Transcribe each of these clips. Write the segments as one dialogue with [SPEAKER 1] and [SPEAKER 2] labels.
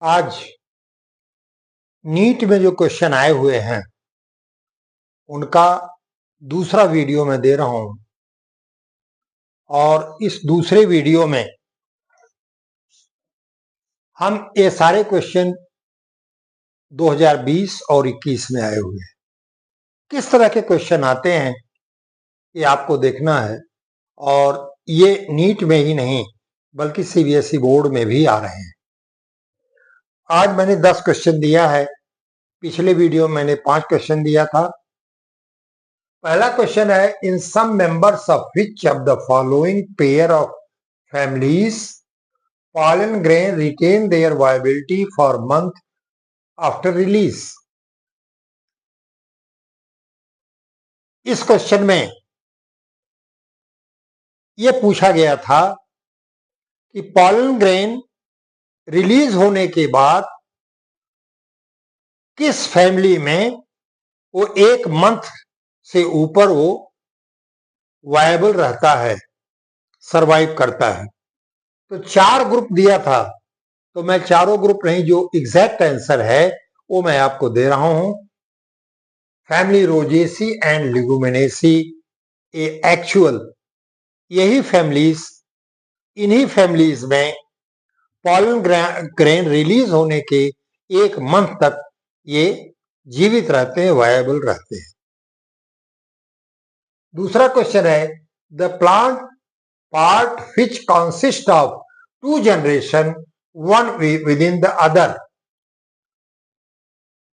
[SPEAKER 1] आज नीट में जो क्वेश्चन आए हुए हैं उनका दूसरा वीडियो मैं दे रहा हूं और इस दूसरे वीडियो में हम ये सारे क्वेश्चन 2020 और 21 में आए हुए हैं। किस तरह के क्वेश्चन आते हैं ये आपको देखना है और ये नीट में ही नहीं बल्कि सीबीएसई बोर्ड में भी आ रहे हैं। आज मैंने 10 क्वेश्चन दिया है, पिछले वीडियो में मैंने 5 क्वेश्चन दिया था। पहला क्वेश्चन है, in some members of which of the following pair of families pollen grain retain their viability for month after release। इस क्वेश्चन में यह पूछा गया था कि पॉलन ग्रेन रिलीज होने के बाद किस फैमिली में वो एक मंथ से ऊपर वो वायबल रहता है, सरवाइव करता है। तो 4 ग्रुप दिया था, तो मैं चारों ग्रुप नहीं, जो एग्जैक्ट आंसर है वो मैं आपको दे रहा हूं। Family rosaceae and leguminosae a actual, यही फैमिलीज, इन्हीं फैमिलीज में पॉलन ग्रेन रिलीज होने के एक मंथ तक ये जीवित रहते हैं, वायबल रहते हैं। दूसरा क्वेश्चन है, the plant part which consist of 2 generation one within the other.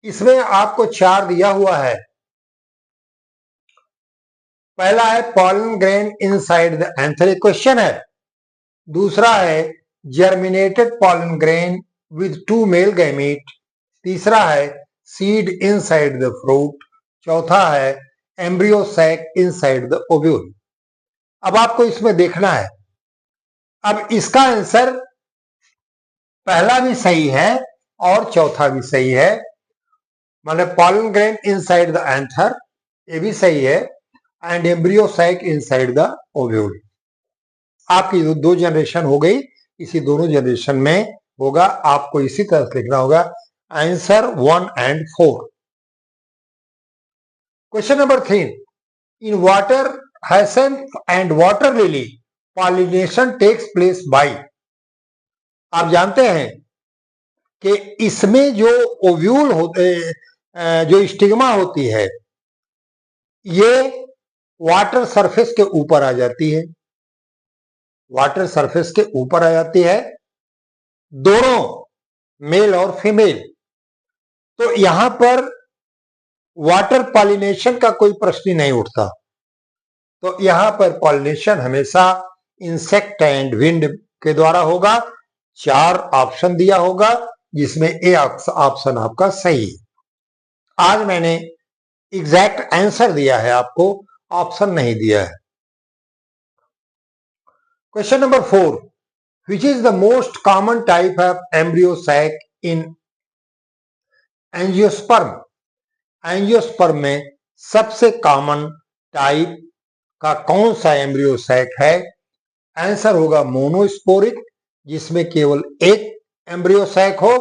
[SPEAKER 1] इसमें आपको 4 दिया हुआ है। पहला है pollen grain inside the anther, question है। दूसरा है germinated pollen grain with 2 male gamete. तीसरा है सीड इनसाइड द फ्रूट। चौथा है embryo sac inside the ovule. अब आपको इसमें देखना है, अब इसका आंसर पहला भी सही है और चौथा भी सही है, मतलब pollen grain inside the anther ये भी सही है and embryo sac inside the ovule. आपकी 2 जनरेशन हो गई, इसी दोनों जनरेशन में होगा। आपको इसी तरह से लिखना होगा answer 1 and 4। Question number 3, in water hyacinth and water lily pollination takes place by. आप जानते हैं कि इसमें जो ओव्यूल होते, जो स्टिग्मा होती है, ये वाटर सरफेस के ऊपर आ जाती है, वाटर सरफेस के ऊपर आ जाती है, दोनों मेल और फीमेल। तो यहां पर वाटर पॉलिनेशन का कोई प्रश्न ही नहीं उठता। तो यहां पर पॉलिनेशन हमेशा इंसेक्ट एंड विंड के द्वारा होगा। 4 ऑप्शन दिया होगा जिसमें ए ऑप्शन आपका सही है। आज मैंने एग्जैक्ट आंसर दिया है, आपको ऑप्शन नहीं दिया है। Question number 4, which is the most common type of embryo sac in angiosperm. Angiosperm में सबसे कॉमन टाइप का कौन सा एम्ब्रियो सैक है? आंसर होगा मोनोस्पोरिक, जिसमें केवल एक एम्ब्रियो सैक हो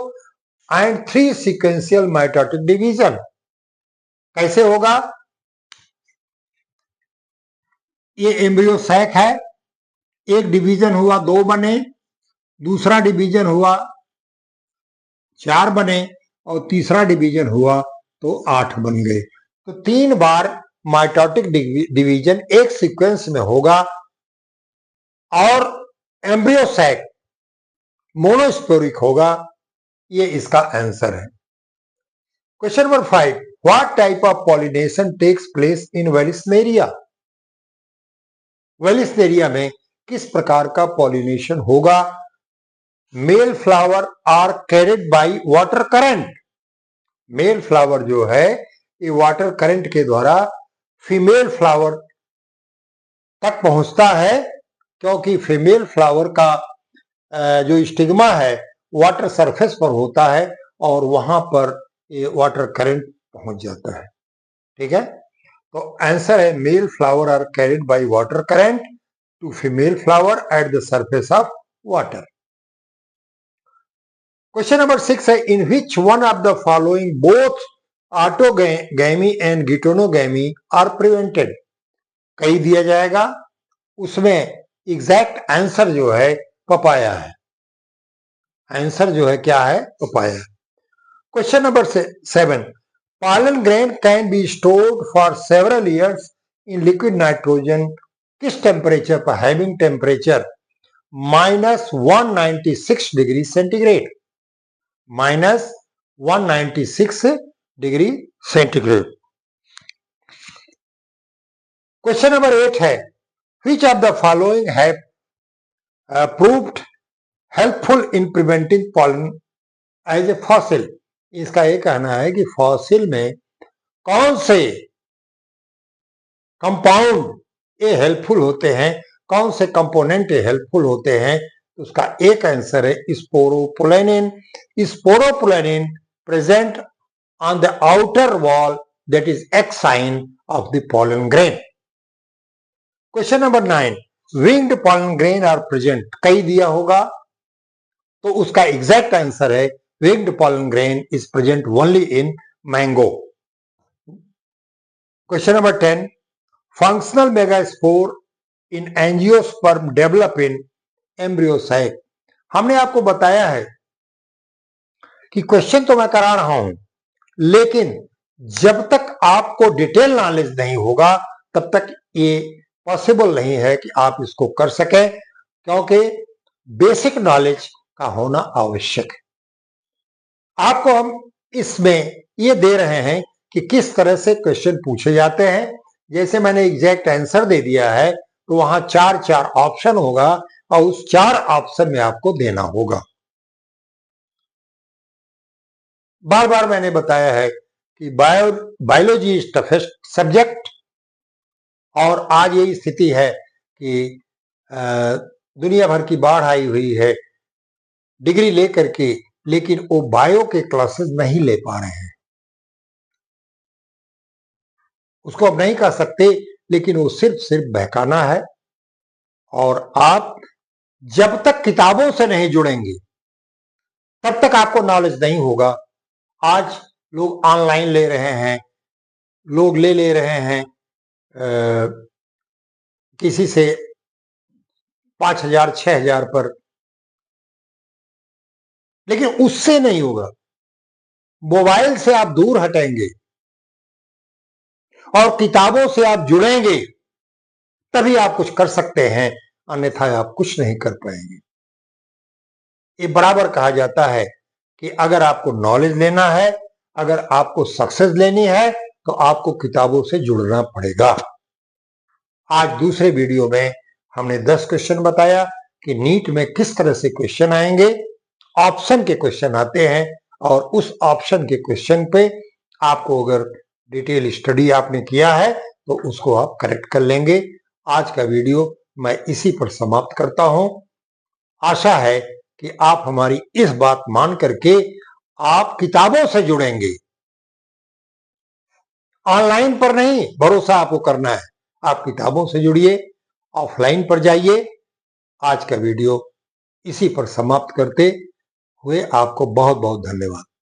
[SPEAKER 1] एंड 3 सीक्वेंशियल माइटोटिक डिवीजन। कैसे होगा? ये एम्ब्रियो सैक है, एक डिवीजन हुआ 2 बने, दूसरा डिवीजन हुआ 4 बने और तीसरा डिवीजन हुआ तो 8 बन गए। तो 3 बार माइटोटिक डिवीजन एक सीक्वेंस में होगा और एम्ब्रियो सैक मोनोस्पोरिक होगा। ये इसका आंसर है। Question number 5, what type of pollination takes place in Vallisneria. Vallisneria में किस प्रकार का पॉलिनेशन होगा? Male flower are carried by water current. Male flower जो है ये वाटर करंट के द्वारा फीमेल फ्लावर तक पहुंचता है, क्योंकि फीमेल फ्लावर का जो स्टिग्मा है वाटर सरफेस पर होता है और वहां पर ये वाटर करंट पहुंच जाता है। ठीक है, तो आंसर है male flower are carried by water current to female flower at the surface of water. Question number 6 है, in which one of the following both autogamy and geitonogamy are prevented. कही दिया जाएगा, उसमें एग्जैक्ट आंसर जो है papaya है। Answer जो है क्या है? Papaya. Question number 7, pollen grain can be stored for several years in liquid nitrogen किस टेम्परेचर पर? Having temperature -196 degree centigrade, -196 degree centigrade. Question number 8 है, which of the following have proved helpful in preventing pollen as a fossil। इसका ये कहना है कि fossil में कौन से कंपाउंड ये हेल्पफुल होते हैं, कौन से कंपोनेंट ये हेल्पफुल होते हैं। तो उसका एक आंसर है sporopollenin. Sporopollenin present on the outer wall that is exine of the pollen grain। Question number 9, winged pollen grain are present. कई दिया होगा तो उसका एग्जैक्ट आंसर है winged pollen grain is present only in mango। Question number 10, functional megaspore in angiosperm develop in embryo sac। हमने आपको बताया है कि क्वेश्चन तो मैं करा रहा हूं, लेकिन जब तक आपको डिटेल नॉलेज नहीं होगा तब तक ये पॉसिबल नहीं है कि आप इसको कर सकें, क्योंकि बेसिक नॉलेज का होना आवश्यक है। आपको हम इसमें ये दे रहे हैं कि किस तरह से क्वेश्चन पूछे जाते हैं। जैसे मैंने एग्जैक्ट आंसर दे दिया है तो वहां 4 ऑप्शन होगा और उस 4 ऑप्शन में आपको देना होगा। बार बार मैंने बताया है कि बायोलॉजी इज टफेस्ट सब्जेक्ट, और आज यही स्थिति है कि दुनिया भर की बाढ़ आई हुई है डिग्री लेकर के, लेकिन वो बायो के क्लासेस नहीं ले पा रहे हैं। उसको अब नहीं कह सकते, लेकिन वो सिर्फ बहकाना है। और आप जब तक किताबों से नहीं जुड़ेंगे तब तक आपको नॉलेज नहीं होगा। आज लोग ऑनलाइन ले रहे हैं, लोग ले रहे हैं किसी से 5,000 6,000 पर, लेकिन उससे नहीं होगा। मोबाइल से आप दूर हटेंगे और किताबों से आप जुड़ेंगे तभी आप कुछ कर सकते हैं, अन्यथा आप कुछ नहीं कर पाएंगे। ये बराबर कहा जाता है कि अगर आपको नॉलेज लेना है, अगर आपको सक्सेस लेनी है, तो आपको किताबों से जुड़ना पड़ेगा। आज दूसरे वीडियो में हमने 10 क्वेश्चन बताया कि नीट में किस तरह से क्वेश्चन आएंगे। ऑप्शन के क्वेश्चन आते हैं और उस ऑप्शन के क्वेश्चन पे आपको अगर डिटेल स्टडी आपने किया है तो उसको आप करेक्ट कर लेंगे। आज का वीडियो मैं इसी पर समाप्त करता हूं। आशा है कि आप हमारी इस बात मान करके आप किताबों से जुड़ेंगे। ऑनलाइन पर नहीं भरोसा आपको करना है, आप किताबों से जुड़िए, ऑफलाइन पर जाइए। आज का वीडियो इसी पर समाप्त करते हुए आपको बहुत बहुत धन्यवाद।